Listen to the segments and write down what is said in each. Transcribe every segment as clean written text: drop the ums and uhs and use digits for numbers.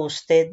usted،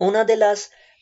Una de las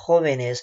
jóvenes،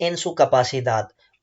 en su capacidad،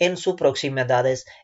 en su proximidades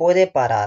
puede parar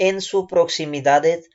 en su proximidades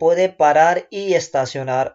puede parar y estacionar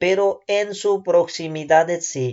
pero en su proximidades sí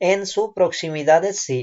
en su proximidades sí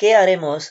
¿Qué haremos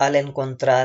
al encontrar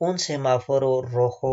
un semáforo rojo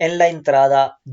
en la entrada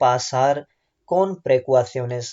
pasar con precauciones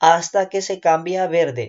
hasta que se cambia verde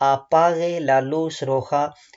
apague la luz roja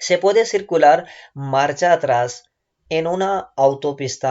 Se puede circular marcha atrás en una autopista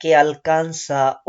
que alcanza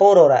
por hora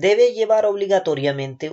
debe llevar obligatoriamente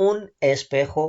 un espejo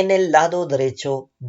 en el lado derecho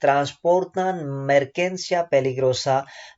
transportan mercancía peligrosa,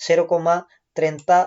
0,30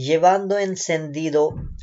llevando encendido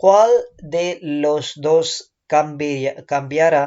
cuál de los dos cambiará،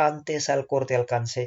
antes al corte alcance،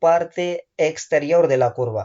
parte exterior de la curva.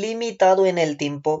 limitado en el tiempo،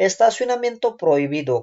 estacionamiento prohibido،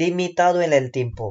limitado en el tiempo،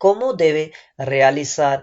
¿Cómo debe realizar،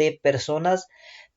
de personas،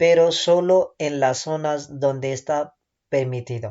pero solo en las zonas donde está permitido،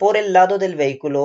por el lado del vehículo،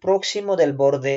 próximo del borde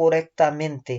correctamente،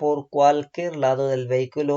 por cualquier lado del vehículo،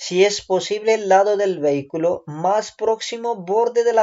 si es posible el lado del vehículo más próximo borde de la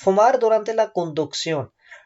fumar durante la conducción،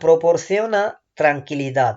proporciona tranquilidad،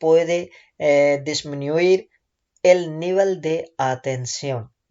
puede disminuir el nivel de atención،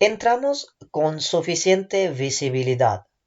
entramos con suficiente visibilidad،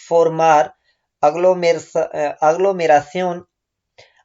formar aglomeración،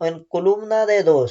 en columna de dos،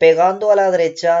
pegando a la derecha،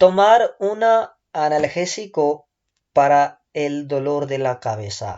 tomar una analgésico para el dolor de la cabeza،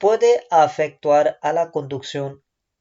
puede afectuar a la conducción،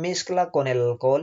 mezcla con el alcohol،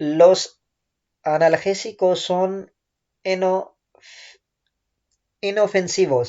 los analgésicos son inofensivos،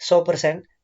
100%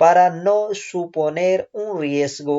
para no suponer un riesgo،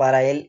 para el